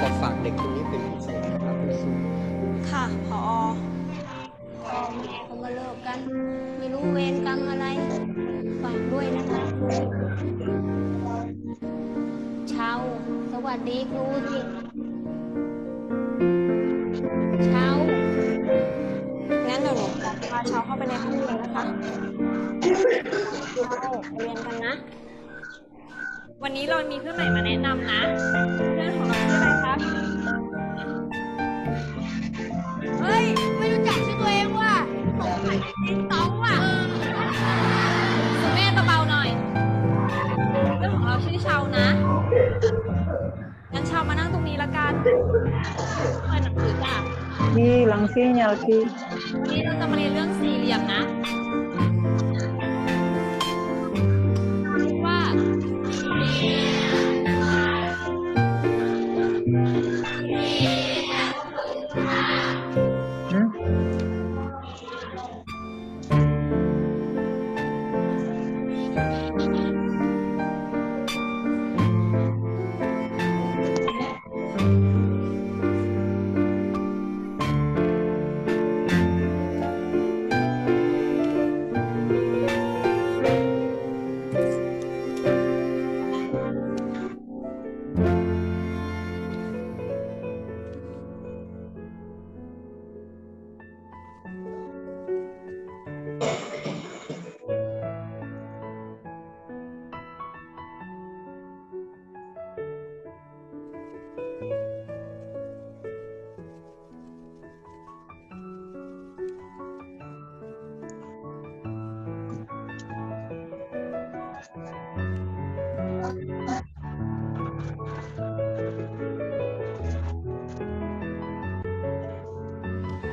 อฝากเด็กคนนี้เป็นพิเศษนะครับคุณครูค่ะผอพ่อแม่เขามาเลิกกันไม่รู้เวรกรรมอะไรฝากด้วยนะคะครูเชาสวัสดีครูสิเชางั้นเดี๋ยวหนูขอพาเชาเข้าไปในห้องเรียนนะคะเชาไปเรียนกันนะวันนี้เรามีเพื่อนใหม่มาแนะนำนะเพื่อนของเราชื่ออะไรครับเฮ้ยไม่รู้จักชื่อตัวเองว่ะสงสัยจริงต้องว่ะคุณแม่เบาๆหน่อยเพื่อนของเราชื่อเชานะงั้นเชามานั่งตรงนี้ละกันเปิดหนังสือจ้ะHilang sinyal, Ki. วันนี้เราจะมาเรียนเรื่องสี่เหลี่ยมนะว่า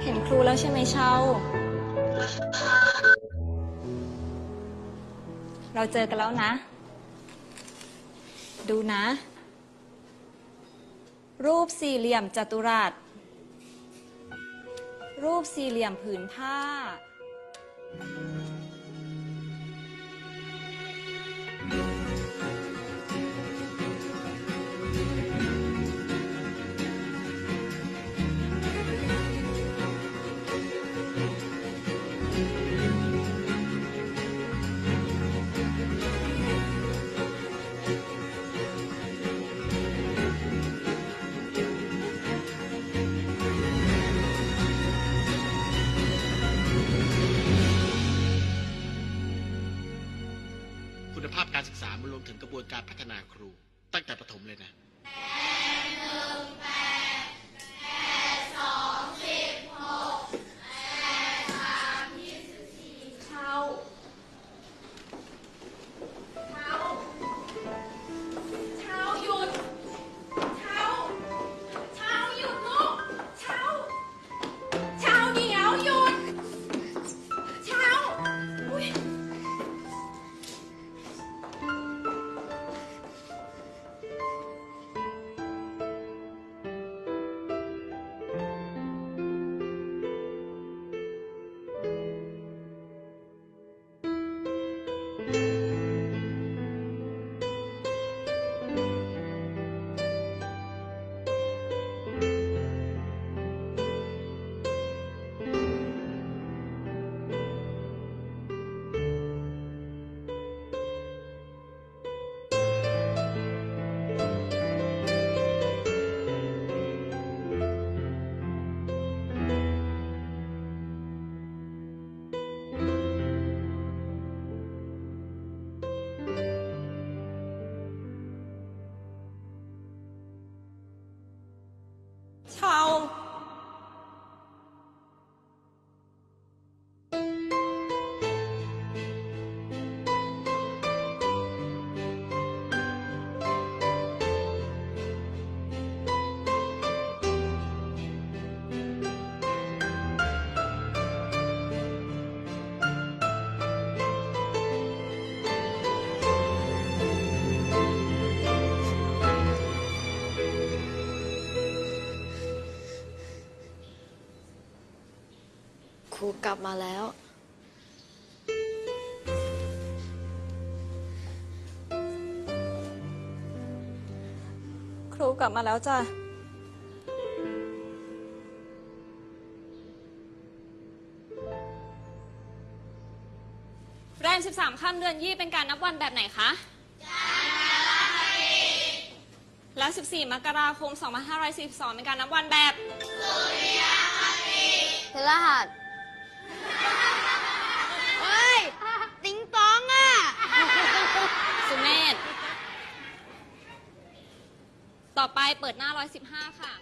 เห็นครูแล้วใช่ไหมเชาเราเจอกันแล้วนะ ดูนะ รูปสี่เหลี่ยมจัตุรัส รูปสี่เหลี่ยมผืนผ้า คุณภาพการศึกษามันรวมถึงกระบวนการพัฒนาครูตั้งแต่ประถมเลยนะเชาครูกลับมาแล้ว ครูกลับมาแล้วจ้ะ แรม13ค่ำเดือนยี่เป็นการนับวันแบบไหนคะและ14มกราคม2542เป็นการนับวันแบบพฤหัสเฮ้ย ติ๊งตองอ่ะ สุเมธต่อไปเปิดหน้า115ค่ะ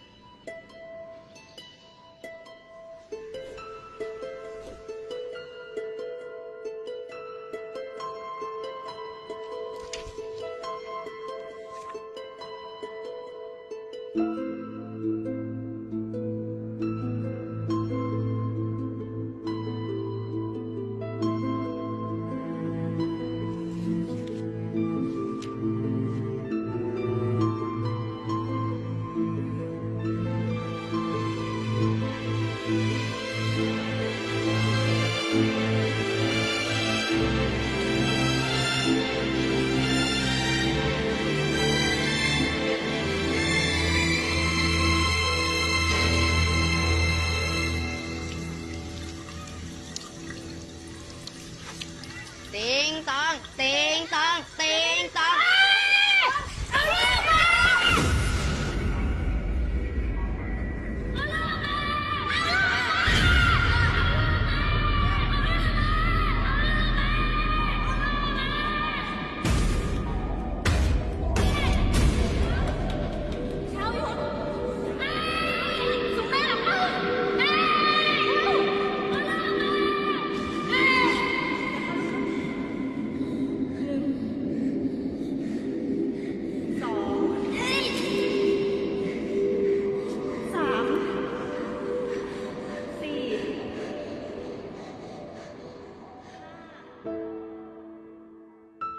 ติ๊งตอง ติ๊งตอง ติ๊งตอง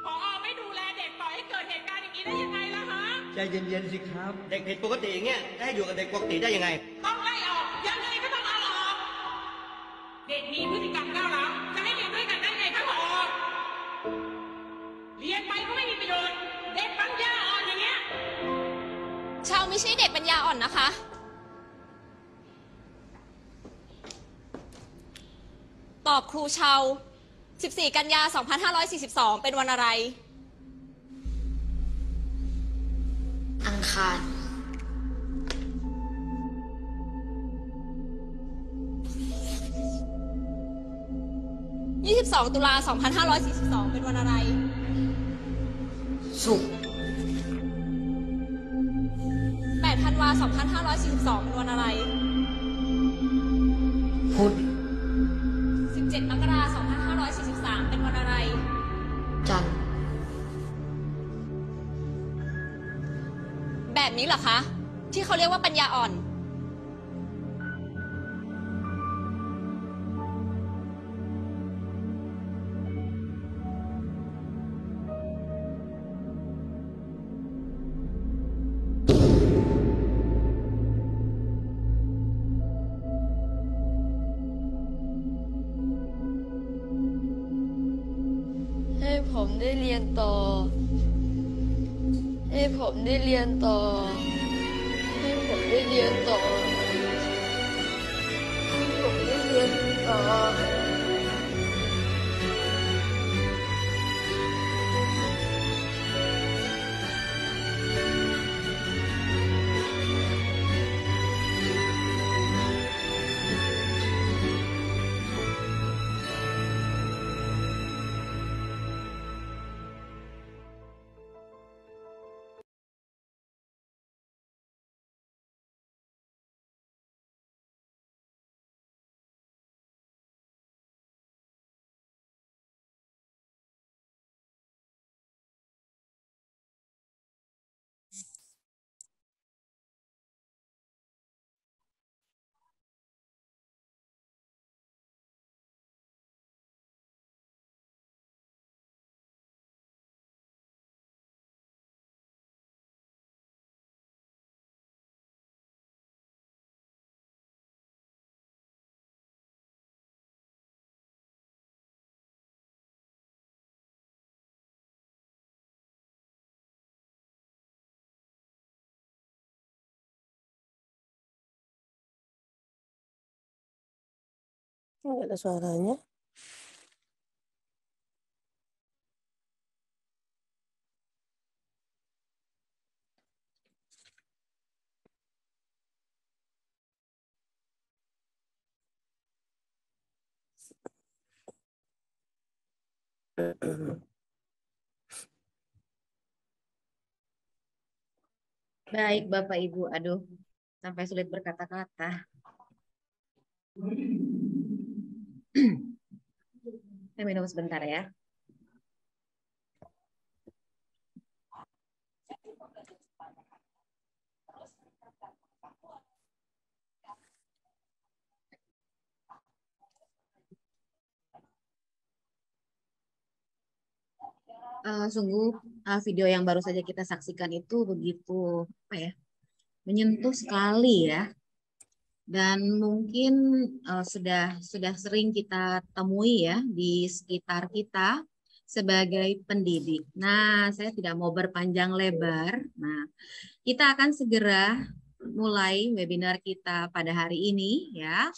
ผอ.ไม่ดูแลเด็กปล่อยให้เกิดเหตุการณ์อย่างนี้ได้ยังไงล่ะฮะ ใจเย็นๆสิครับ เด็กผิดปกติอย่างเงี้ยจะให้อยู่กับเด็กปกติได้ยังไง ต้องไล่ออกยังไงก็ต้องเอาออก เด็กมีพฤติกรรมก้าวร้าวจะให้เรียนด้วยกันได้ไงครับผอ.เรียนไปก็ไม่มีประโยชน์ เด็กปัญญาอ่อนอย่างเงี้ย ชาวไม่ใช่เด็กปัญญาอ่อนนะคะ ตอบครูชาว14 กันยา 2542 เป็นวันอะไร อังคาร 22 ตุลา 2542 เป็นวันอะไร ศุกร์ 8 ธันวา 2542 เป็นวันอะไร พุธ 17 มกราคม 2543 เป็นวันอะไร จันทร์ แบบนี้เหรอคะ ที่เขาเรียกว่าปัญญาอ่อน ให้ผมได้เรียนต่อ ให้ผมได้เรียนต่อ ให้ผมได้เรียนต่อ ให้ผมได้เรียนต่อ Nggak ada suaranya. Baik, Bapak Ibu. Aduh, sampai sulit berkata-kata. Saya minum sebentar ya. Sungguh video yang baru saja kita saksikan itu begitu apa ya, menyentuh sekali ya, dan mungkin sudah sering kita temui ya di sekitar kita sebagai pendidik. Nah, saya tidak mau berpanjang lebar. Nah, kita akan segera mulai webinar kita pada hari ini ya.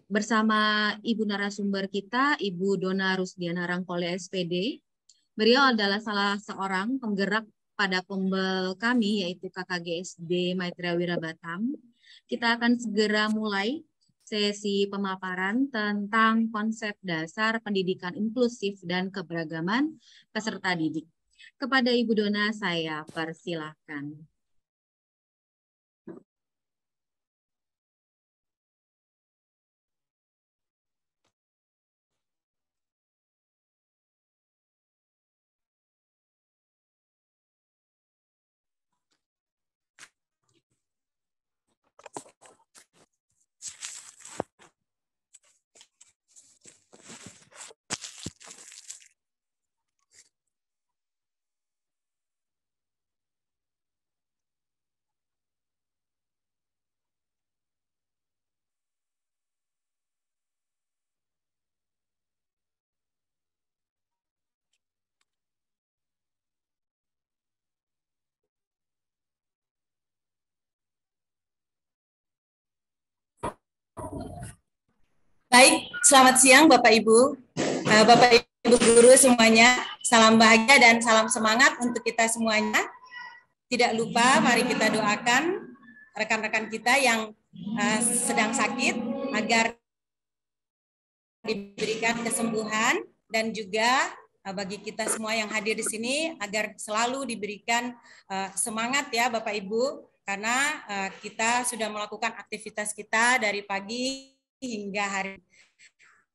Bersama Ibu narasumber kita, Ibu Dona Rusdiana Rangkole SPD. Beliau adalah salah seorang penggerak pada pembel kami, yaitu KKGSD Maitreya Wira Batam. Kita akan segera mulai sesi pemaparan tentang konsep dasar pendidikan inklusif dan keberagaman peserta didik. Kepada Ibu Dona, saya persilahkan. Baik, selamat siang Bapak Ibu. Bapak Ibu guru semuanya, salam bahagia dan salam semangat untuk kita semuanya. Tidak lupa mari kita doakan rekan-rekan kita yang sedang sakit agar diberikan kesembuhan, dan juga bagi kita semua yang hadir di sini agar selalu diberikan semangat ya Bapak Ibu, karena kita sudah melakukan aktivitas kita dari pagi hingga hari.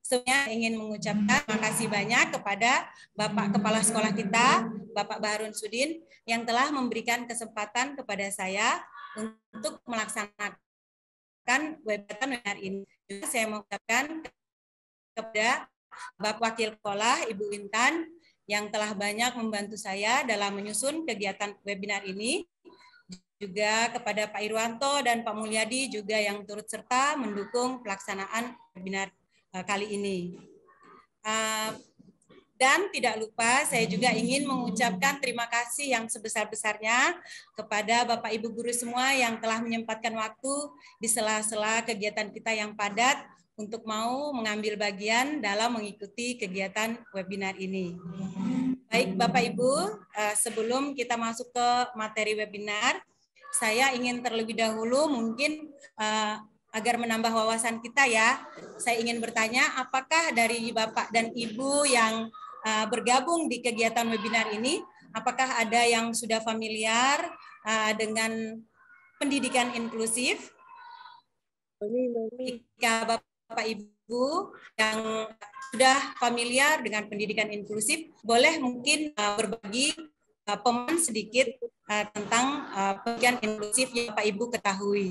Sebenarnya ingin mengucapkan terima kasih banyak kepada Bapak Kepala Sekolah kita, Bapak Baharun Sudin, yang telah memberikan kesempatan kepada saya untuk melaksanakan webinar ini. Juga saya mengucapkan kepada Bapak Wakil Sekolah, Ibu Intan, yang telah banyak membantu saya dalam menyusun kegiatan webinar ini. Juga kepada Pak Irwanto dan Pak Mulyadi juga yang turut serta mendukung pelaksanaan webinar kali ini. Dan tidak lupa saya juga ingin mengucapkan terima kasih yang sebesar-besarnya kepada Bapak Ibu guru semua yang telah menyempatkan waktu di sela-sela kegiatan kita yang padat untuk mau mengambil bagian dalam mengikuti kegiatan webinar ini. Baik Bapak Ibu, sebelum kita masuk ke materi webinar, saya ingin terlebih dahulu mungkin agar menambah wawasan kita ya, saya ingin bertanya apakah dari Bapak dan Ibu yang bergabung di kegiatan webinar ini, apakah ada yang sudah familiar dengan pendidikan inklusif? Jika Bapak Ibu yang sudah familiar dengan pendidikan inklusif, boleh mungkin berbagi pemahaman sedikit tentang pendidikan inklusif yang Bapak Ibu ketahui.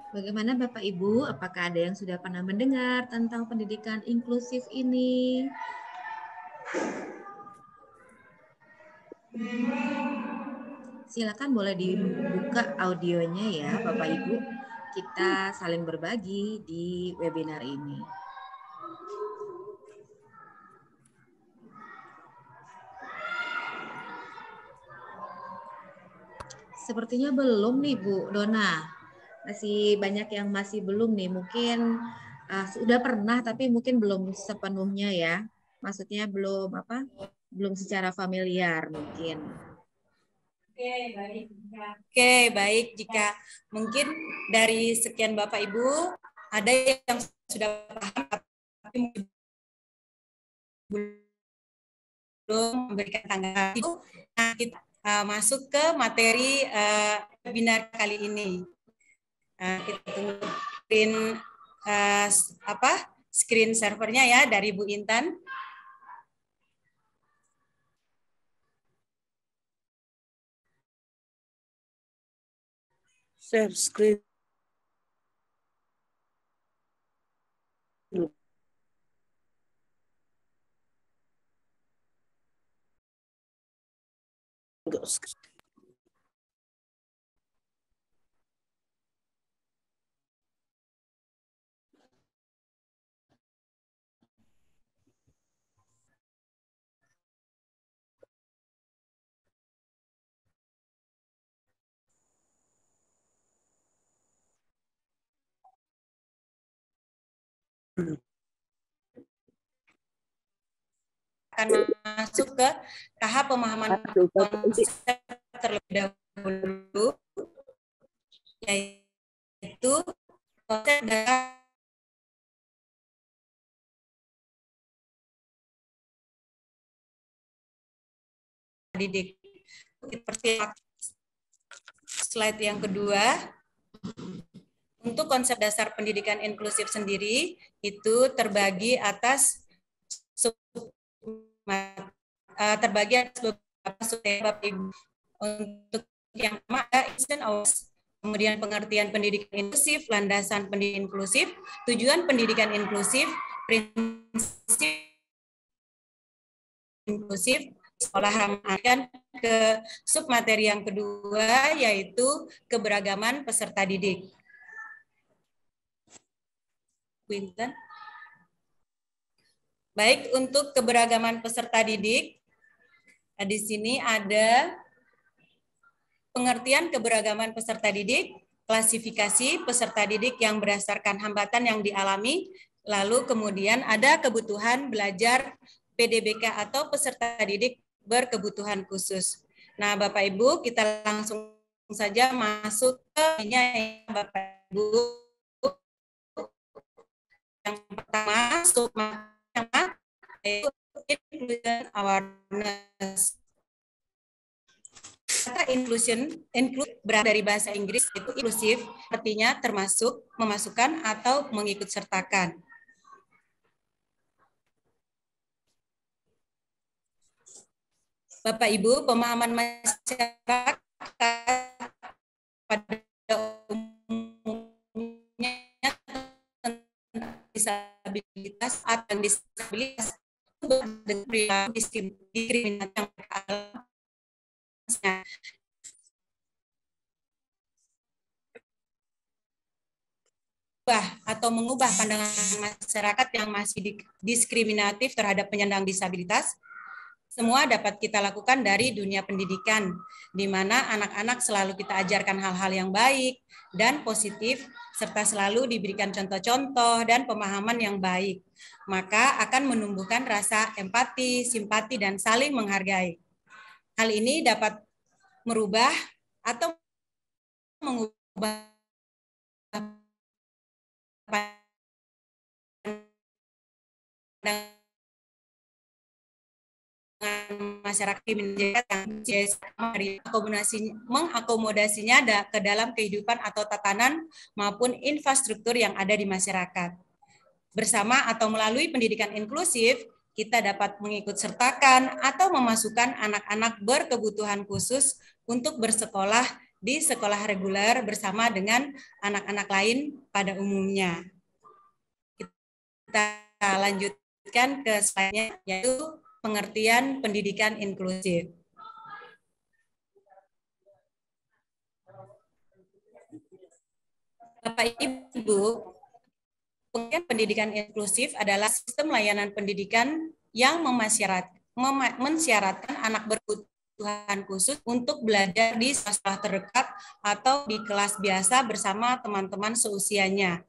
Bagaimana Bapak Ibu, apakah ada yang sudah pernah mendengar tentang pendidikan inklusif ini? Silakan boleh dibuka audionya ya Bapak Ibu. Kita saling berbagi di webinar ini. Sepertinya belum nih Bu Dona. Masih banyak yang masih belum nih. Mungkin sudah pernah tapi mungkin belum sepenuhnya ya. Maksudnya belum secara familiar mungkin. Oke, baik. Jika mungkin dari sekian Bapak Ibu ada yang sudah paham tapi mungkin belum memberikan tanggapan itu, nah, kita masuk ke materi webinar kali ini. Kita tunggu screen servernya ya dari Bu Intan. Share screen. Akan masuk ke tahap pemahaman konsep terlebih dahulu, yaitu konsep dasar didik. Seperti slide yang kedua, untuk konsep dasar pendidikan inklusif sendiri itu terbagi atas beberapa sub-tema. Untuk yang pertama ada instant awareness, kemudian pengertian pendidikan inklusif, landasan pendidikan inklusif, tujuan pendidikan inklusif, prinsip inklusif, sekolah ramah, ke submateri yang kedua yaitu keberagaman peserta didik. Winten. Baik, untuk keberagaman peserta didik, di sini ada pengertian keberagaman peserta didik, klasifikasi peserta didik yang berdasarkan hambatan yang dialami, lalu kemudian ada kebutuhan belajar PDBK atau peserta didik berkebutuhan khusus. Nah, Bapak Ibu, kita langsung saja masuk ke ini, Bapak Ibu. Yang pertama, yaitu inclusion awareness. Kata inclusion berasal dari bahasa Inggris, itu inklusif, artinya termasuk, memasukkan atau mengikut sertakan. Bapak Ibu, pemahaman masyarakat pada umumnya tentang disabilitas atau disabilitas dengan diskriminasi yang atau mengubah pandangan masyarakat yang masih diskriminatif terhadap penyandang disabilitas. Semua dapat kita lakukan dari dunia pendidikan, di mana anak-anak selalu kita ajarkan hal-hal yang baik dan positif, serta selalu diberikan contoh-contoh dan pemahaman yang baik. Maka akan menumbuhkan rasa empati, simpati, dan saling menghargai. Hal ini dapat merubah atau mengubah masyarakat mengakomodasinya ke dalam kehidupan atau tatanan maupun infrastruktur yang ada di masyarakat. Bersama atau melalui pendidikan inklusif, kita dapat mengikut sertakan atau memasukkan anak-anak berkebutuhan khusus untuk bersekolah di sekolah reguler bersama dengan anak-anak lain pada umumnya. Kita lanjutkan ke slide-nya, yaitu pengertian pendidikan inklusif. Bapak Ibu, pengertian pendidikan inklusif adalah sistem layanan pendidikan yang mensyaratkan anak berkebutuhan khusus untuk belajar di sekolah terdekat atau di kelas biasa bersama teman-teman seusianya.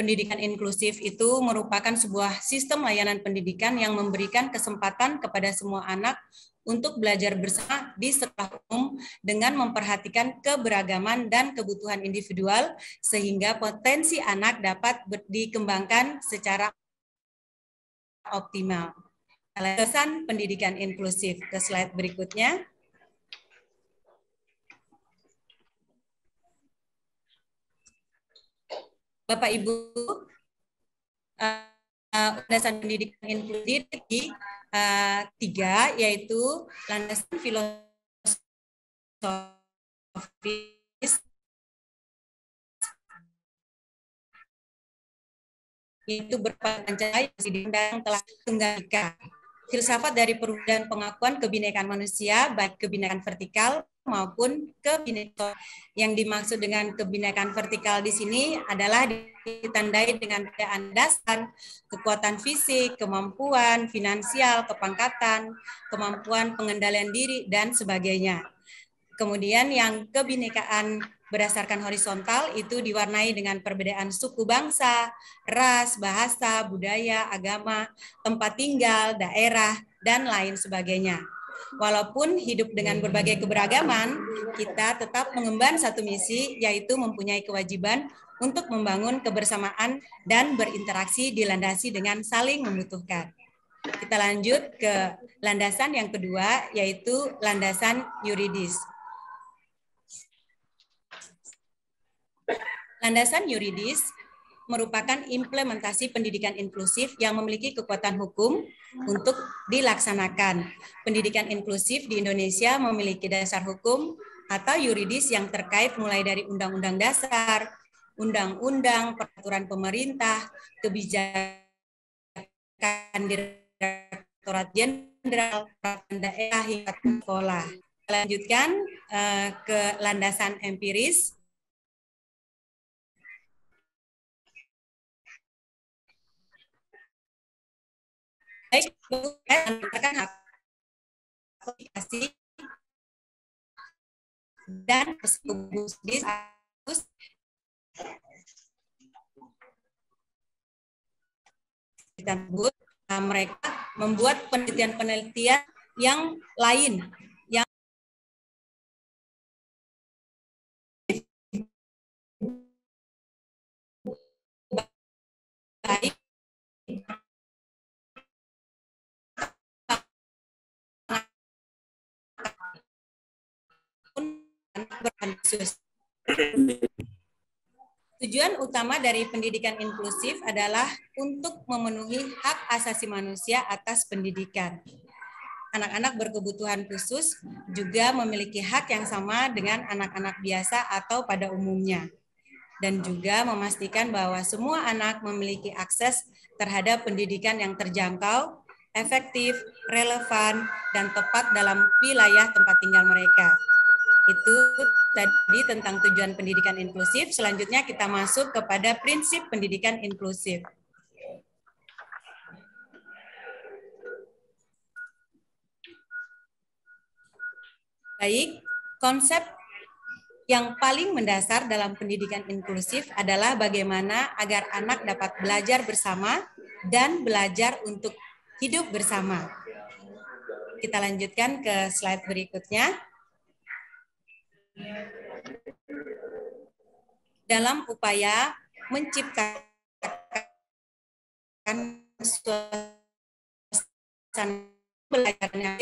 pendidikan inklusif itu merupakan sebuah sistem layanan pendidikan yang memberikan kesempatan kepada semua anak untuk belajar bersama di sekolah umum dengan memperhatikan keberagaman dan kebutuhan individual sehingga potensi anak dapat dikembangkan secara optimal. Alasan pendidikan inklusif. Ke slide berikutnya. Bapak Ibu, landasan pendidikan inklusif di 3, yaitu landasan filosofis, itu berpancasila yang telah Tunggal Ika. Filsafat dari perubahan pengakuan kebinekaan manusia, baik kebinekaan vertikal maupun kebinekaan. Yang dimaksud dengan kebinekaan vertikal di sini adalah ditandai dengan keadaan dasar, kekuatan fisik, kemampuan finansial, kepangkatan, kemampuan pengendalian diri, dan sebagainya. Kemudian yang kebinekaan berdasarkan horizontal itu diwarnai dengan perbedaan suku bangsa, ras, bahasa, budaya, agama, tempat tinggal, daerah, dan lain sebagainya. Walaupun hidup dengan berbagai keberagaman, kita tetap mengemban satu misi, yaitu mempunyai kewajiban untuk membangun kebersamaan dan berinteraksi dilandasi dengan saling membutuhkan. Kita lanjut ke landasan yang kedua, yaitu landasan yuridis. Landasan yuridis merupakan implementasi pendidikan inklusif yang memiliki kekuatan hukum untuk dilaksanakan. Pendidikan inklusif di Indonesia memiliki dasar hukum atau yuridis yang terkait mulai dari Undang-Undang Dasar, Undang-Undang, peraturan pemerintah, kebijakan Direktorat Jenderal, peraturan daerah hingga sekolah. Lanjutkan ke landasan empiris. Baik, berdasarkan hak aplikasi dan psikologi mereka membuat penelitian-penelitian yang lain yang baik Tujuan utama dari pendidikan inklusif adalah untuk memenuhi hak asasi manusia atas pendidikan. Anak-anak berkebutuhan khusus juga memiliki hak yang sama dengan anak-anak biasa atau pada umumnya. Dan juga memastikan bahwa semua anak memiliki akses terhadap pendidikan yang terjangkau, efektif, relevan, dan tepat dalam wilayah tempat tinggal mereka. Itu tadi tentang tujuan pendidikan inklusif. Selanjutnya kita masuk kepada prinsip pendidikan inklusif. Baik, konsep yang paling mendasar dalam pendidikan inklusif adalah bagaimana agar anak dapat belajar bersama dan belajar untuk hidup bersama. Kita lanjutkan ke slide berikutnya. Dalam upaya menciptakan suasana belajar yang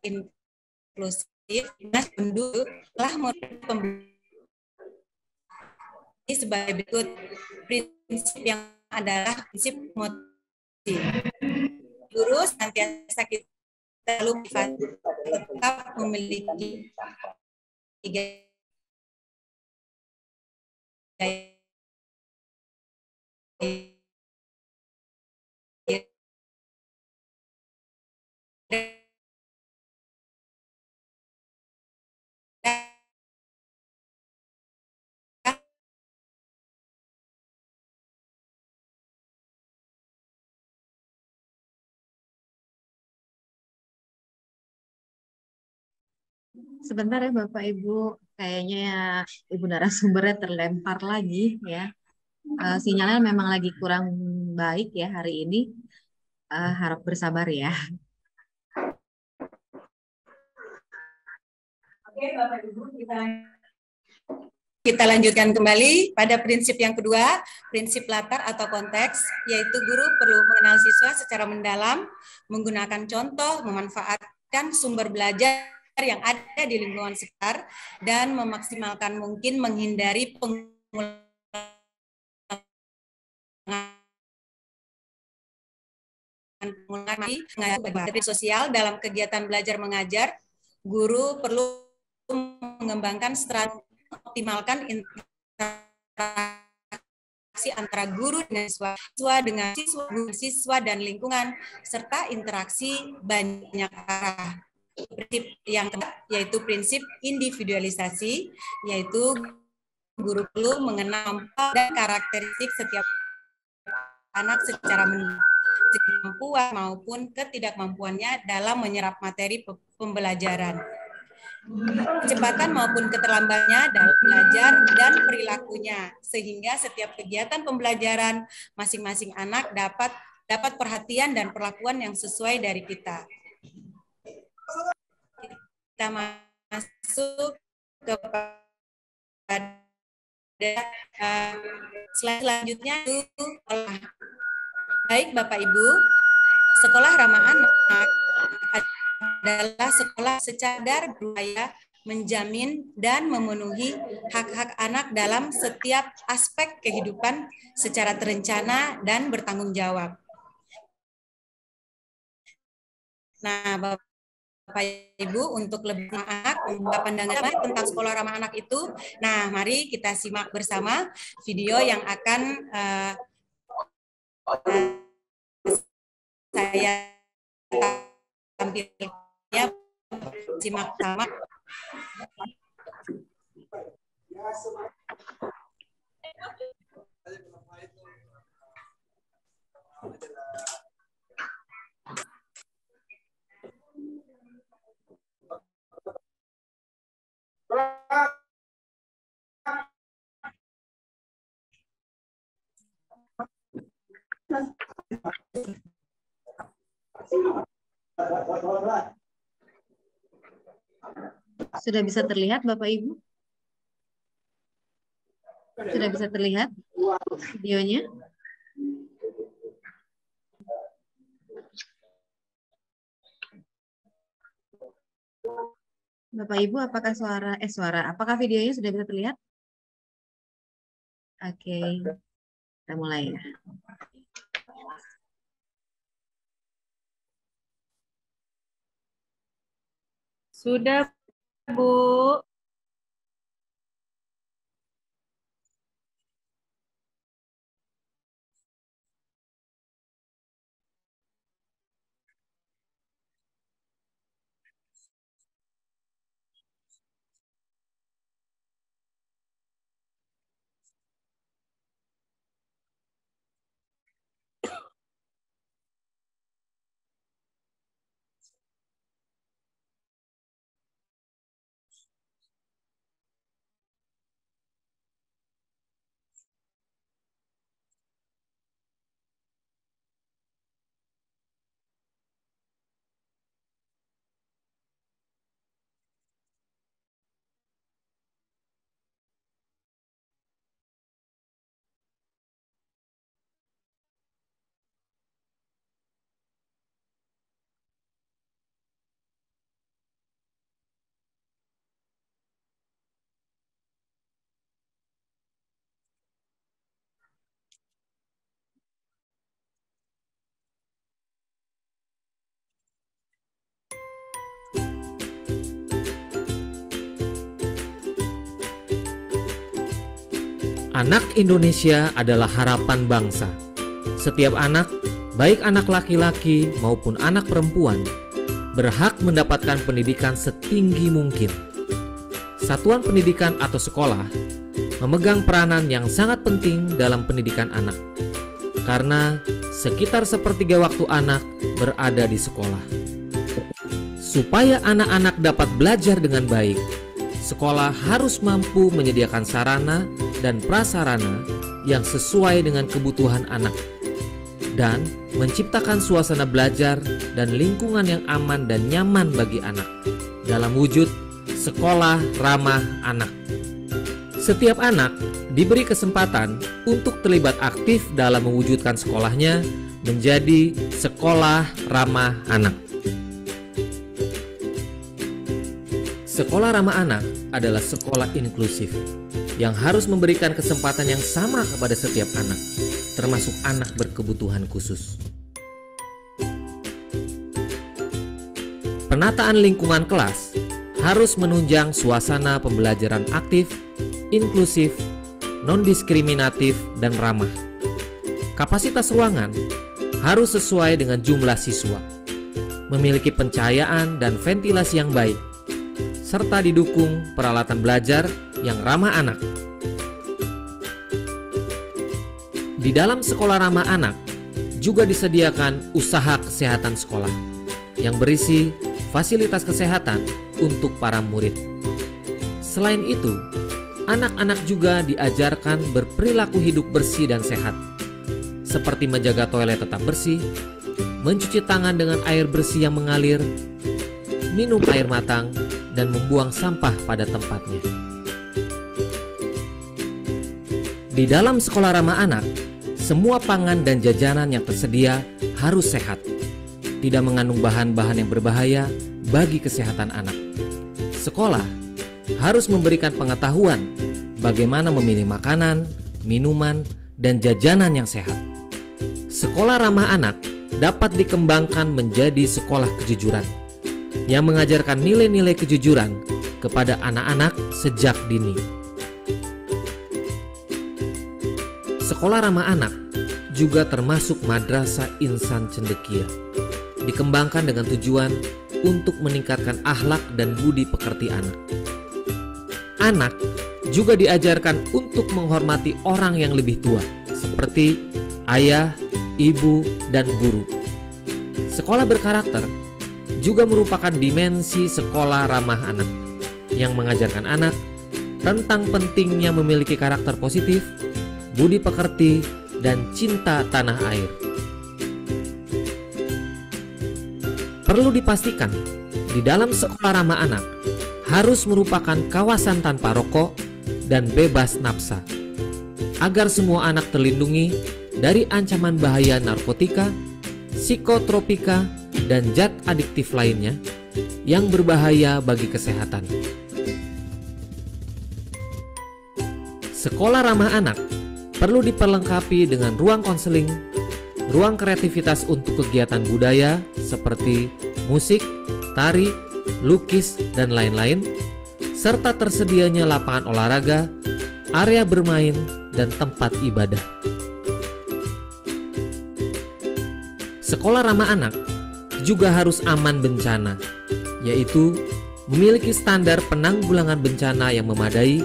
inklusif, Dinas Penduduk telah memberi sebagai berikut. Prinsip yang adalah prinsip motivasi. Guru senantiasa kita tetap memiliki gaya Sebentar ya Bapak Ibu, kayaknya ya Ibu narasumbernya terlempar lagi ya. Sinyalnya memang lagi kurang baik ya hari ini. Harap bersabar ya. Oke, Bapak Ibu, kita lanjutkan kembali pada prinsip yang kedua, prinsip latar atau konteks, yaitu guru perlu mengenal siswa secara mendalam, menggunakan contoh, memanfaatkan sumber belajar yang ada di lingkungan sekitar, dan memaksimalkan mungkin menghindari pengulangan materi sosial dalam kegiatan belajar mengajar. Guru perlu mengembangkan strategi optimalkan interaksi antara guru dengan siswa dan lingkungan, serta interaksi banyak arah. Prinsip yang kedua yaitu prinsip individualisasi, yaitu guru perlu mengenal dan karakteristik setiap anak secara kemampuan maupun ketidakmampuannya dalam menyerap materi pembelajaran, kecepatan maupun keterlambatannya dalam belajar dan perilakunya, sehingga setiap kegiatan pembelajaran masing-masing anak dapat perhatian dan perlakuan yang sesuai dari kita. Kita masuk kepada selanjutnya itu baik Bapak Ibu, sekolah ramah anak adalah sekolah secara berupaya menjamin dan memenuhi hak-hak anak dalam setiap aspek kehidupan secara terencana dan bertanggung jawab. Nah, Bapak Ibu, untuk lebih anak, membuat pandangan tentang sekolah ramah anak itu, nah mari kita simak bersama video yang akan saya tampilnya, simak sama. Sudah bisa terlihat Bapak Ibu? Sudah bisa terlihat videonya? Bapak Ibu, apakah apakah videonya sudah bisa terlihat? Oke, kita mulai ya. Sudah, Bu. Anak Indonesia adalah harapan bangsa. Setiap anak, baik anak laki-laki maupun anak perempuan, berhak mendapatkan pendidikan setinggi mungkin. Satuan pendidikan atau sekolah memegang peranan yang sangat penting dalam pendidikan anak, karena sekitar sepertiga waktu anak berada di sekolah. Supaya anak-anak dapat belajar dengan baik, sekolah harus mampu menyediakan sarana dan prasarana yang sesuai dengan kebutuhan anak, dan menciptakan suasana belajar dan lingkungan yang aman dan nyaman bagi anak dalam wujud sekolah ramah anak. Setiap anak diberi kesempatan untuk terlibat aktif dalam mewujudkan sekolahnya menjadi sekolah ramah anak. Sekolah ramah anak adalah sekolah inklusif yang harus memberikan kesempatan yang sama kepada setiap anak, termasuk anak berkebutuhan khusus. Penataan lingkungan kelas harus menunjang suasana pembelajaran aktif, inklusif, non-diskriminatif, dan ramah. Kapasitas ruangan harus sesuai dengan jumlah siswa, memiliki pencahayaan dan ventilasi yang baik, serta didukung peralatan belajar yang ramah anak. Di dalam sekolah ramah anak juga disediakan usaha kesehatan sekolah yang berisi fasilitas kesehatan untuk para murid. Selain itu, anak-anak juga diajarkan berperilaku hidup bersih dan sehat, seperti menjaga toilet tetap bersih, mencuci tangan dengan air bersih yang mengalir, minum air matang, dan membuang sampah pada tempatnya. Di dalam sekolah ramah anak, semua pangan dan jajanan yang tersedia harus sehat, tidak mengandung bahan-bahan yang berbahaya bagi kesehatan anak. Sekolah harus memberikan pengetahuan bagaimana memilih makanan, minuman, dan jajanan yang sehat. Sekolah ramah anak dapat dikembangkan menjadi sekolah kejujuran yang mengajarkan nilai-nilai kejujuran kepada anak-anak sejak dini. Sekolah ramah anak juga termasuk Madrasah Insan Cendekia, dikembangkan dengan tujuan untuk meningkatkan akhlak dan budi pekerti anak. Anak juga diajarkan untuk menghormati orang yang lebih tua, seperti ayah, ibu, dan guru. Sekolah berkarakter juga merupakan dimensi sekolah ramah anak yang mengajarkan anak tentang pentingnya memiliki karakter positif, budi pekerti, dan cinta tanah air. Perlu dipastikan, di dalam sekolah ramah anak harus merupakan kawasan tanpa rokok dan bebas nafsa, agar semua anak terlindungi dari ancaman bahaya narkotika, psikotropika, dan zat adiktif lainnya yang berbahaya bagi kesehatan. Sekolah ramah anak perlu diperlengkapi dengan ruang konseling, ruang kreativitas untuk kegiatan budaya seperti musik, tari, lukis, dan lain-lain, serta tersedianya lapangan olahraga, area bermain, dan tempat ibadah. Sekolah ramah anak juga harus aman bencana, yaitu memiliki standar penanggulangan bencana yang memadai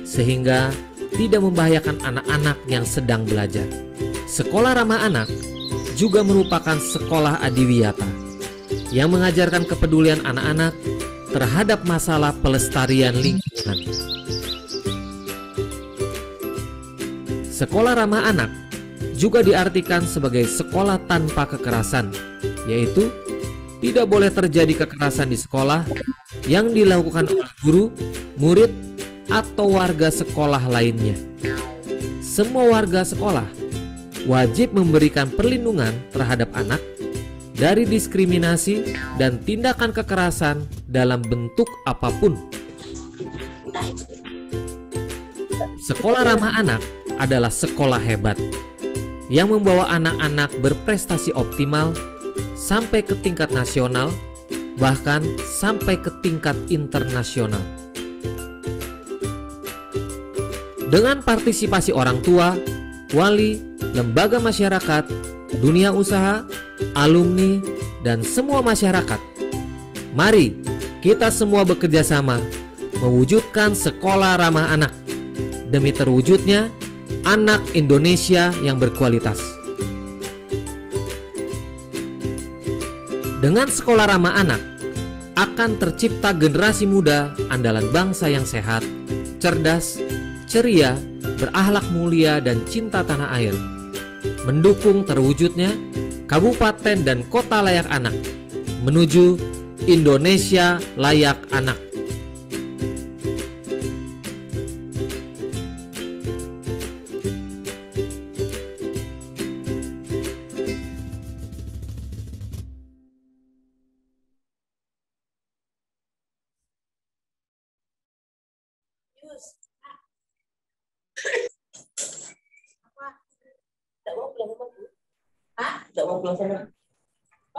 sehingga tidak membahayakan anak-anak yang sedang belajar. Sekolah ramah anak juga merupakan sekolah adiwiyata yang mengajarkan kepedulian anak-anak terhadap masalah pelestarian lingkungan. Sekolah ramah anak juga diartikan sebagai sekolah tanpa kekerasan, yaitu tidak boleh terjadi kekerasan di sekolah yang dilakukan oleh guru, murid, atau warga sekolah lainnya. Semua warga sekolah wajib memberikan perlindungan terhadap anak dari diskriminasi dan tindakan kekerasan dalam bentuk apapun. Sekolah ramah anak adalah sekolah hebat yang membawa anak-anak berprestasi optimal sampai ke tingkat nasional, bahkan sampai ke tingkat internasional. Dengan partisipasi orang tua, wali, lembaga masyarakat, dunia usaha, alumni, dan semua masyarakat, mari kita semua bekerja sama mewujudkan sekolah ramah anak demi terwujudnya anak Indonesia yang berkualitas. Dengan sekolah ramah anak, akan tercipta generasi muda andalan bangsa yang sehat, cerdas, ceria, berakhlak mulia dan cinta tanah air, mendukung terwujudnya kabupaten dan kota layak anak menuju Indonesia layak anak.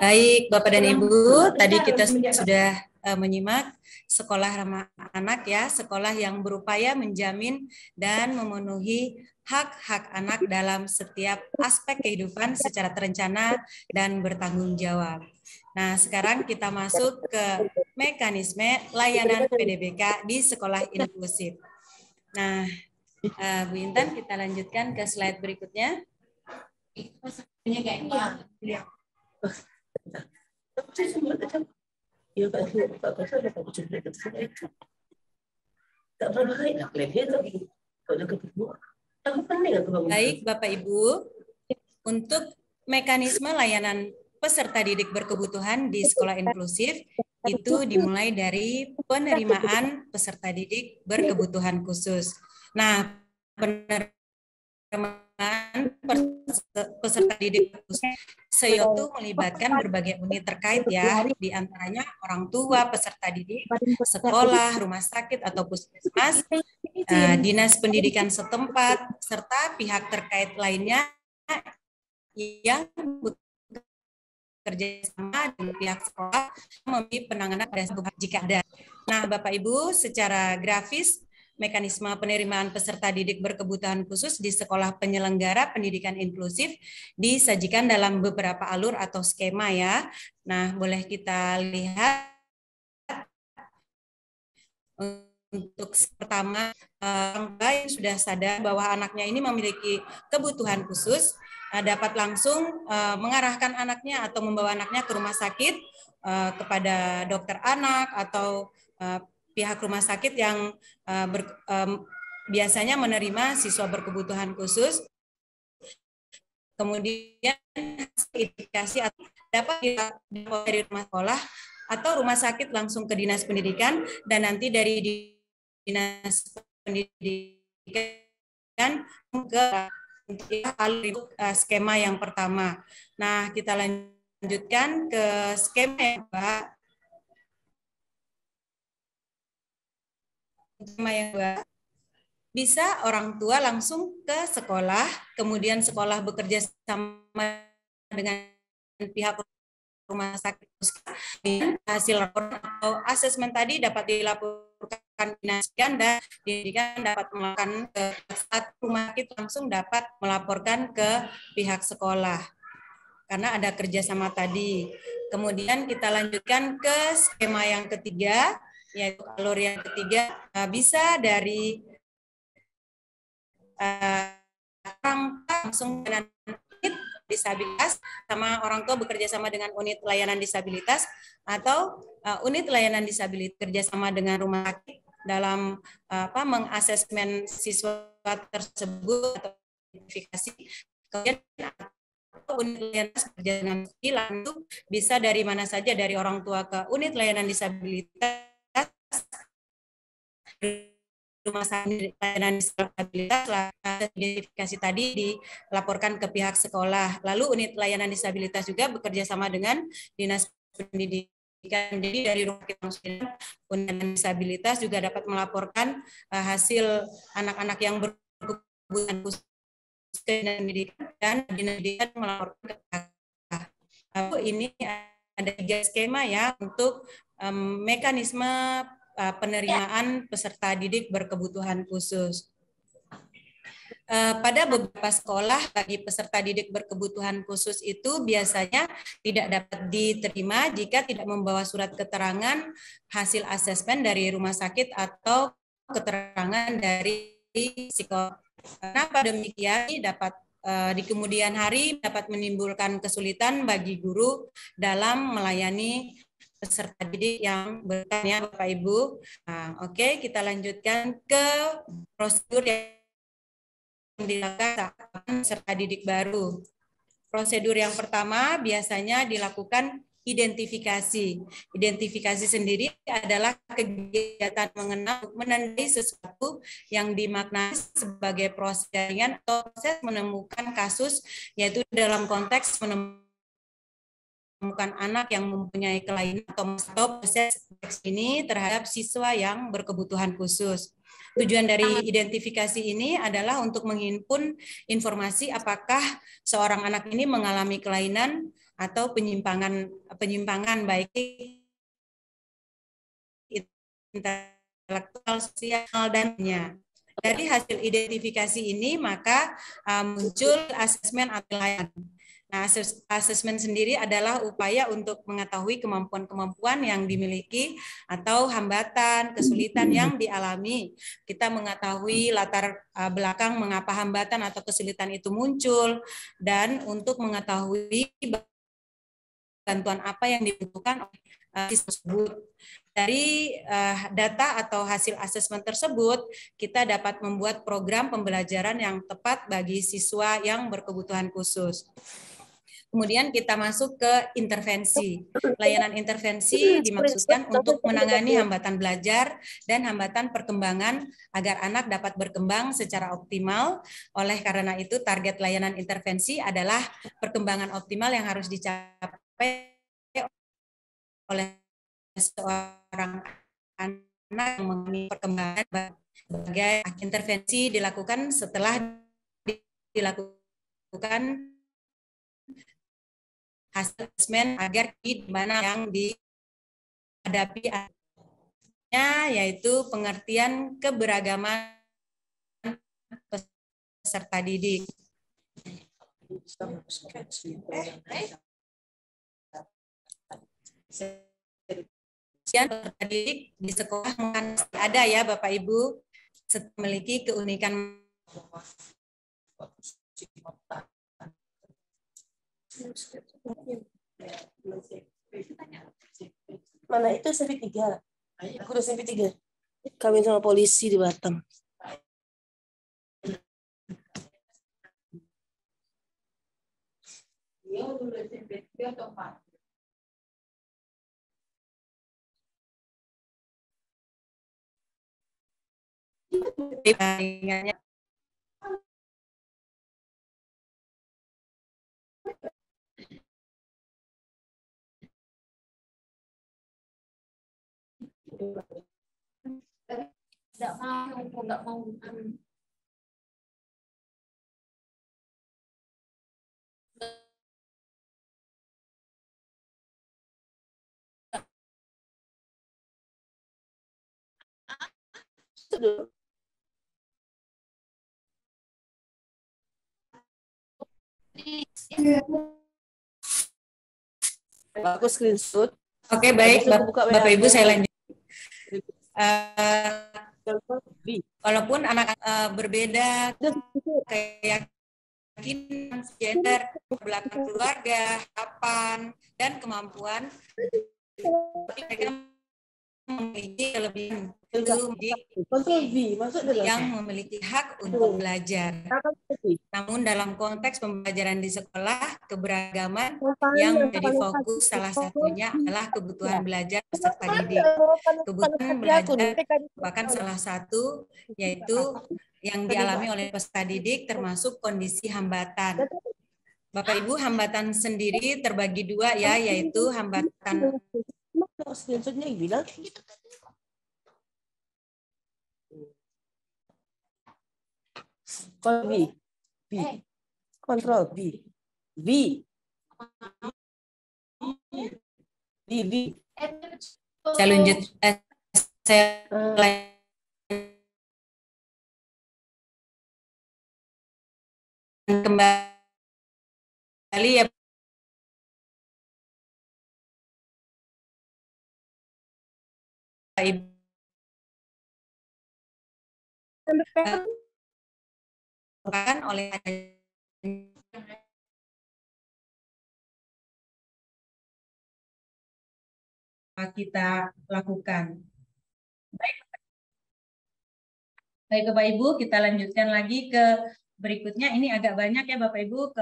Baik, Bapak dan Ibu, tadi kita sudah menyimak sekolah ramah anak ya, sekolah yang berupaya menjamin dan memenuhi hak-hak anak dalam setiap aspek kehidupan secara terencana dan bertanggung jawab. Nah, sekarang kita masuk ke mekanisme layanan PDBK di sekolah inklusif. Nah, Bu Intan, kita lanjutkan ke slide berikutnya. Baik, Bapak Ibu, untuk mekanisme layanan peserta didik berkebutuhan di sekolah inklusif itu dimulai dari penerimaan peserta didik berkebutuhan khusus. Nah, penerimaan peserta didik SEYO melibatkan berbagai unit terkait ya, di antaranya orang tua peserta didik, sekolah, rumah sakit atau puskesmas, dinas pendidikan setempat, serta pihak terkait lainnya yang bekerja sama dengan pihak sekolah memiliki penanganan dan jika ada. Nah, Bapak Ibu, secara grafis mekanisme penerimaan peserta didik berkebutuhan khusus di sekolah penyelenggara pendidikan inklusif disajikan dalam beberapa alur atau skema ya. Nah, boleh kita lihat untuk pertama, orang tua yang sudah sadar bahwa anaknya ini memiliki kebutuhan khusus dapat langsung mengarahkan anaknya atau membawa anaknya ke rumah sakit kepada dokter anak atau pihak rumah sakit yang biasanya menerima siswa berkebutuhan khusus. Kemudian indikasi dapat dari rumah sekolah atau rumah sakit langsung ke dinas pendidikan, dan nanti dari dinas pendidikan ke skema yang pertama. Nah, kita lanjutkan ke skema yang kedua. Skema yang kedua, bisa orang tua langsung ke sekolah, kemudian sekolah bekerja sama dengan pihak rumah sakit, hasil laporan atau asesmen tadi dapat dilaporkan dinas dan pendidikan dapat melakukan ke saat rumah sakit langsung dapat melaporkan ke pihak sekolah karena ada kerjasama tadi. Kemudian kita lanjutkan ke skema yang ketiga, yaitu alur yang ketiga, bisa dari orang langsung dengan unit disabilitas sama orang tua bekerja sama dengan unit layanan disabilitas atau unit layanan disabilitas kerjasama dengan rumah sakit dalam mengasesmen siswa tersebut atau identifikasi. Kemudian unit layanan kerja dengan itu bisa dari mana saja, dari orang tua ke unit layanan disabilitas, rumah sakit layanan disabilitas, identifikasi tadi dilaporkan ke pihak sekolah. Lalu unit layanan disabilitas juga bekerja sama dengan dinas pendidikan. Jadi dari rumah sakit langsung unit disabilitas juga dapat melaporkan hasil anak-anak yang berkebutuhan khusus ke dinas pendidikan, dan dinas pendidikan melaporkan ke pihak. Lalu ini ada 3 skema ya untuk mekanisme penerimaan peserta didik berkebutuhan khusus. Pada beberapa sekolah bagi peserta didik berkebutuhan khusus itu biasanya tidak dapat diterima jika tidak membawa surat keterangan hasil asesmen dari rumah sakit atau keterangan dari psikolog. Kenapa demikian? Dapat di kemudian hari dapat menimbulkan kesulitan bagi guru dalam melayani peserta didik yang bertanya, Bapak Ibu. Nah, oke, kita lanjutkan ke prosedur dilakukan saat peserta didik baru. Prosedur yang pertama biasanya dilakukan identifikasi. Identifikasi sendiri adalah kegiatan menandai sesuatu yang dimaknai sebagai proses jaringan atau proses menemukan kasus, yaitu dalam konteks menemukan anak yang mempunyai kelainan atau proses ini terhadap siswa yang berkebutuhan khusus. Tujuan dari identifikasi ini adalah untuk menghimpun informasi apakah seorang anak ini mengalami kelainan atau penyimpangan baik intelektual, sosial, dan-nya. Dari hasil identifikasi ini maka muncul asesmen atau layanan. Nah, asesmen sendiri adalah upaya untuk mengetahui kemampuan-kemampuan yang dimiliki atau hambatan, kesulitan yang dialami. Kita mengetahui latar belakang mengapa hambatan atau kesulitan itu muncul, dan untuk mengetahui bantuan apa yang dibutuhkan oleh siswa tersebut. Dari data atau hasil asesmen tersebut, kita dapat membuat program pembelajaran yang tepat bagi siswa yang berkebutuhan khusus. Kemudian kita masuk ke intervensi. Layanan intervensi dimaksudkan untuk menangani hambatan belajar dan hambatan perkembangan agar anak dapat berkembang secara optimal. Oleh karena itu, target layanan intervensi adalah perkembangan optimal yang harus dicapai oleh seorang anak yang mengalami perkembangan. Sebagai intervensi dilakukan setelah dilakukan hasil asesmen agar di mana yang dihadapi yaitu pengertian keberagaman peserta didik. Peserta didik di sekolah ada ya Bapak Ibu, memiliki keunikan. Mana itu SMP 3? Aku udah SMP 3. Kawin sama polisi di Batam. Dia udah SMP 3 atau 4? Nggak mau. Aku screenshot. Oke, baik Bapak Ibu, saya lanjut. Walaupun anak berbeda keyakinan, gender, belakang keluarga, harapan, dan kemampuan, mereka memiliki kelebihan yang memiliki hak untuk belajar. Namun dalam konteks pembelajaran di sekolah, keberagaman yang menjadi fokus salah satunya adalah kebutuhan belajar peserta didik. Kebutuhan belajar merupakan salah satu yaitu yang dialami oleh peserta didik termasuk kondisi hambatan. Bapak Ibu, hambatan sendiri terbagi dua ya, yaitu hambatan Kontrol B. Saya lanjut. Saya kembali ya Pak Ibu. Oleh kita lakukan. Baik Bapak Ibu, kita lanjutkan lagi ke berikutnya ini agak banyak ya Bapak Ibu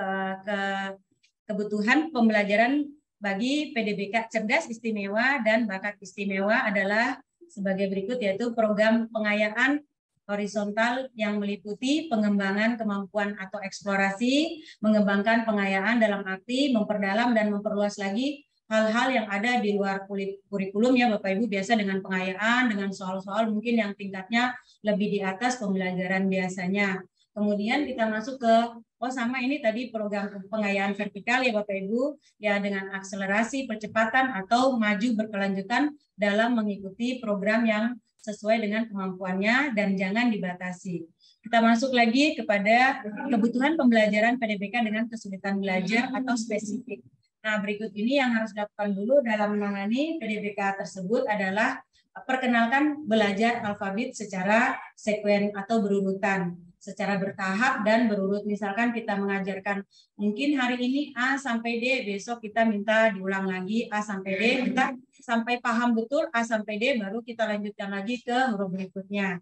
kebutuhan pembelajaran bagi PDBK Cerdas Istimewa dan Bakat Istimewa adalah sebagai berikut, yaitu program pengayaan horizontal yang meliputi pengembangan kemampuan atau eksplorasi, mengembangkan pengayaan dalam arti memperdalam dan memperluas lagi hal-hal yang ada di luar kurikulum ya Bapak Ibu, biasa dengan pengayaan, dengan soal-soal mungkin yang tingkatnya lebih di atas pembelajaran biasanya. Kemudian kita masuk ke, sama ini tadi program pengayaan vertikal ya Bapak Ibu, ya dengan akselerasi, percepatan atau maju berkelanjutan dalam mengikuti program yang sesuai dengan kemampuannya dan jangan dibatasi. Kita masuk lagi kepada kebutuhan pembelajaran PDBK dengan kesulitan belajar atau spesifik. Nah, berikut ini yang harus dilakukan dulu dalam menangani PDBK tersebut adalah perkenalkan belajar alfabet secara sekuen atau berurutan, secara bertahap dan berurut. Misalkan kita mengajarkan mungkin hari ini A sampai D, besok kita minta diulang lagi A sampai D, kita sampai paham betul A sampai D, baru kita lanjutkan lagi ke huruf berikutnya.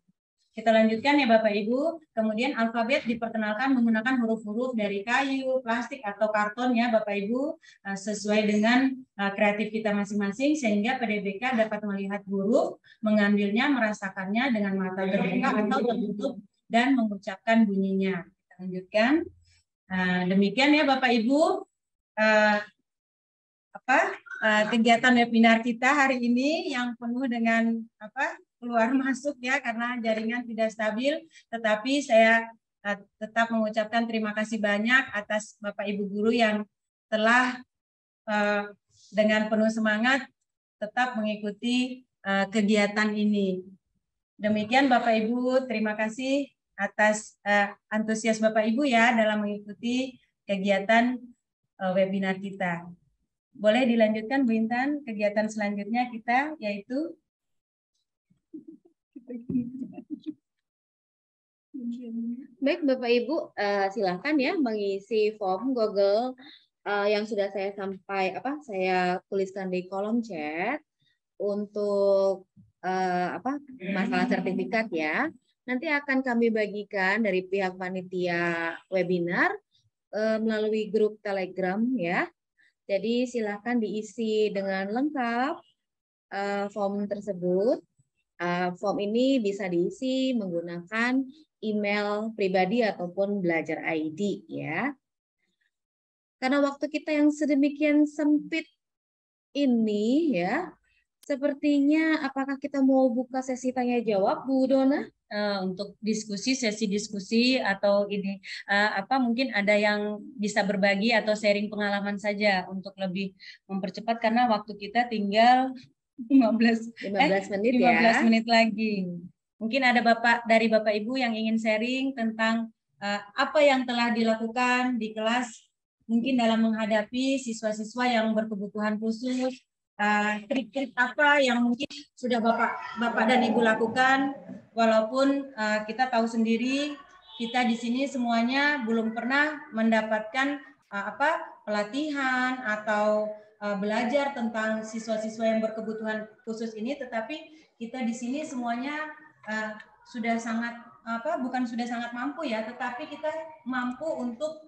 Kita lanjutkan ya Bapak Ibu. Kemudian alfabet diperkenalkan menggunakan huruf-huruf dari kayu, plastik, atau karton ya Bapak Ibu, sesuai dengan kreatif kita masing-masing sehingga PDBK dapat melihat huruf, mengambilnya, merasakannya dengan mata terbuka atau tertutup dan mengucapkan bunyinya. Kita lanjutkan. Demikian ya Bapak Ibu kegiatan webinar kita hari ini yang penuh dengan keluar masuk ya karena jaringan tidak stabil, tetapi saya tetap mengucapkan terima kasih banyak atas Bapak Ibu guru yang telah dengan penuh semangat tetap mengikuti kegiatan ini. Demikian Bapak Ibu, terima kasih atas antusias Bapak Ibu ya dalam mengikuti kegiatan webinar kita. Boleh dilanjutkan Bu Intan, kegiatan selanjutnya kita yaitu baik Bapak Ibu, silakan ya mengisi form Google yang sudah saya saya tuliskan di kolom chat untuk masalah sertifikat ya. Nanti akan kami bagikan dari pihak panitia webinar melalui grup Telegram ya. Jadi silakan diisi dengan lengkap form tersebut. Form ini bisa diisi menggunakan email pribadi ataupun belajar ID ya. Karena waktu kita yang sedemikian sempit ini ya, sepertinya apakah kita mau buka sesi tanya jawab Bu Dona? Untuk sesi diskusi atau ini mungkin ada yang bisa berbagi atau sharing pengalaman saja untuk lebih mempercepat karena waktu kita tinggal 15 menit lagi. Mungkin ada dari Bapak Ibu yang ingin sharing tentang apa yang telah dilakukan di kelas mungkin dalam menghadapi siswa-siswa yang berkebutuhan khusus, trik-trik apa yang mungkin sudah Bapak dan Ibu lakukan walaupun kita tahu sendiri kita di sini semuanya belum pernah mendapatkan pelatihan atau belajar tentang siswa-siswa yang berkebutuhan khusus ini, tetapi kita di sini semuanya sudah sangat bukan sudah sangat mampu ya, tetapi kita mampu untuk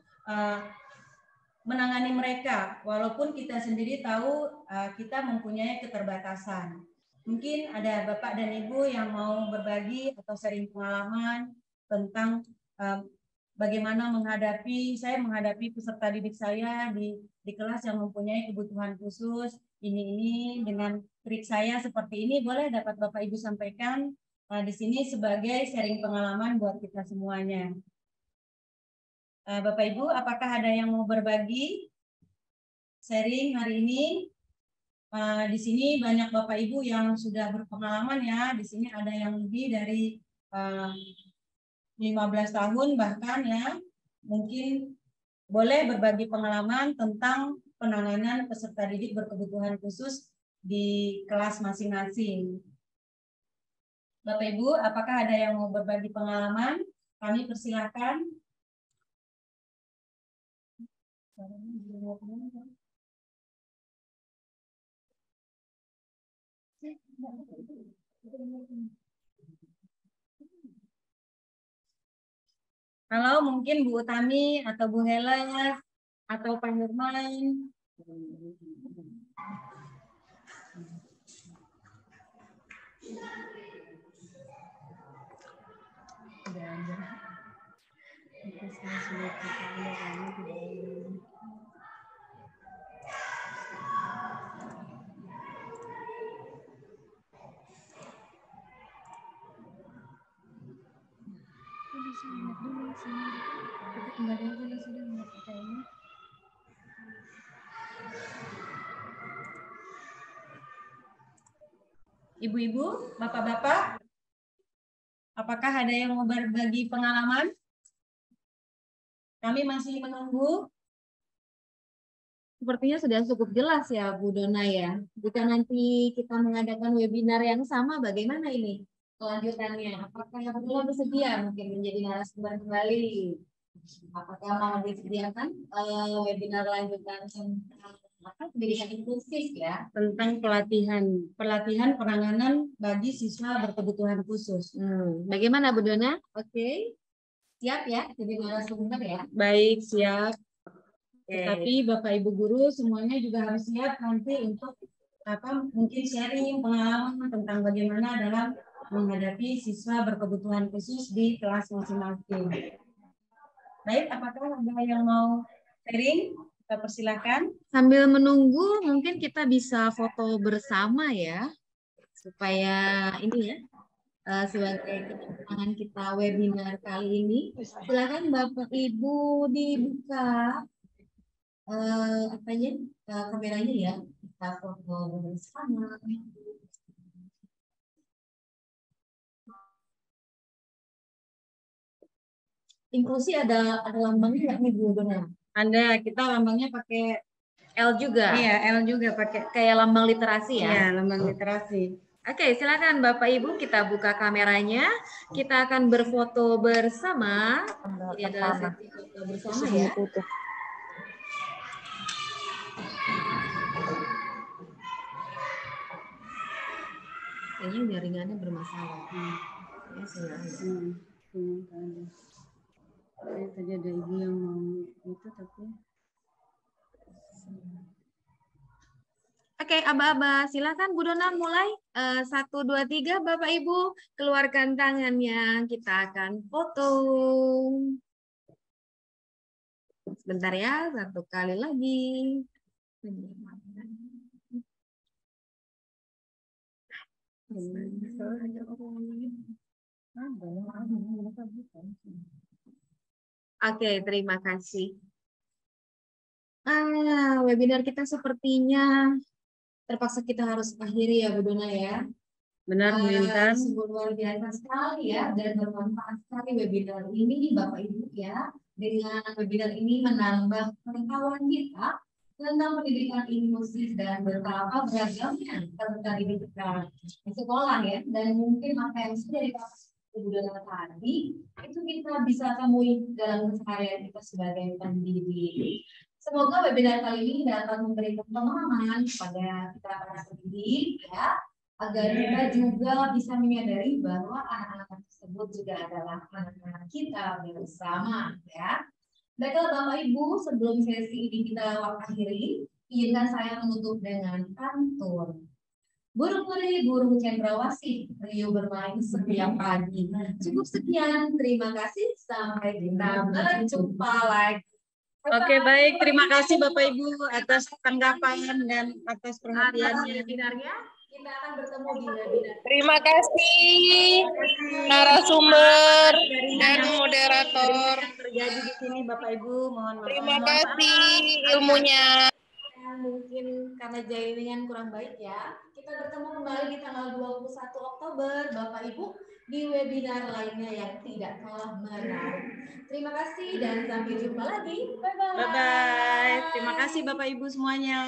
menangani mereka walaupun kita sendiri tahu kita mempunyai keterbatasan. Mungkin ada Bapak dan Ibu yang mau berbagi atau sharing pengalaman tentang bagaimana saya menghadapi peserta didik saya di kelas yang mempunyai kebutuhan khusus ini dengan trik saya seperti ini, boleh dapat Bapak Ibu sampaikan di sini sebagai sharing pengalaman buat kita semuanya. Bapak Ibu, apakah ada yang mau berbagi sharing hari ini? Di sini banyak Bapak Ibu yang sudah berpengalaman ya. Di sini ada yang lebih dari 15 tahun bahkan ya. Mungkin boleh berbagi pengalaman tentang penanganan peserta didik berkebutuhan khusus di kelas masing-masing. Bapak Ibu, apakah ada yang mau berbagi pengalaman? Kami persilakan. Halo, mungkin Bu Utami atau Bu Hela atau Pak Herman. Ibu-ibu, bapak-bapak, apakah ada yang mau berbagi pengalaman? Kami masih menunggu. Sepertinya sudah cukup jelas ya Bu Dona ya. Jika nanti kita mengadakan webinar yang sama, bagaimana ini kelanjutannya? Apakah Bu Dona bersedia mungkin menjadi narasumber kembali? Apakah mau disediakan webinar lanjutan tentang pendidikan inklusif ya? Tentang pelatihan penanganan bagi siswa berkebutuhan khusus. Bagaimana Bu Dona? Oke. Siap ya jadi narasumber ya? Baik, siap. Tapi Bapak Ibu guru semuanya juga harus siap nanti untuk mungkin sharing pengalaman tentang bagaimana dalam menghadapi siswa berkebutuhan khusus di kelas masing-masing. Baik, apakah ada yang mau sharing? Kita persilahkan. Sambil menunggu mungkin kita bisa foto bersama ya, supaya ini ya sebagai kedatangan kita webinar kali ini. Silakan Bapak Ibu dibuka kameranya ya, kita foto bersama. Inklusi ada lambangnya nggak nih Bu Dona? Anda kita lambangnya pakai L juga. Iya, L juga pakai kayak lambang literasi ya. Iya, lambang literasi. Oke, silakan Bapak Ibu kita buka kameranya. Kita akan berfoto bersama. Ini adalah sesi foto bersama ya. Kayaknya jaringannya bermasalah. Ya, Tadi ada ibu yang mau itu tapi. Oke, aba-aba, silakan Bu Dona mulai. 1, 2, 3, Bapak Ibu keluarkan tangannya. Kita akan foto. Sebentar ya, 1 kali lagi. Oke, terima kasih. Webinar kita sepertinya terpaksa kita harus akhiri ya Bu Dona ya. Benar, Bu Intan. Sungguh luar biasa sekali ya dan bermanfaat sekali webinar ini Bapak Ibu ya. Dengan webinar ini menambah pengetahuan kita tentang pendidikan inklusif dan betapa beragamnya pendidikan di sekolah ya. Dan mungkin apa yang sudah dikatakan Bu Dona tadi itu kita bisa temui dalam keseharian kita sebagai pendidik. Semoga webinar kali ini dapat memberikan pemahaman kepada kita para pendidik ya, agar kita juga bisa menyadari bahwa anak-anak tersebut juga adalah anak-anak kita bersama ya. Baiklah Bapak Ibu, sebelum sesi ini kita akhiri, izinkan saya menutup dengan pantun. Burung peri, burung cendrawasih, riuh bermain setiap pagi. Cukup sekian, terima kasih, sampai kita berjumpa lagi. Oke, baik. Terima kasih Bapak Ibu atas tanggapan dan atas perhatiannya. Webinarnya kita akan bertemu di webinar. Terima kasih narasumber dan moderator. Terjadi di sini Bapak Ibu, mohon maaf. Terima kasih ilmunya. Mungkin karena jaringan kurang baik ya. Kita bertemu kembali di tanggal 21 Oktober Bapak Ibu di webinar lainnya yang tidak kalah menarik. Terima kasih dan sampai jumpa lagi. Bye-bye. Bye-bye. Terima kasih Bapak Ibu semuanya.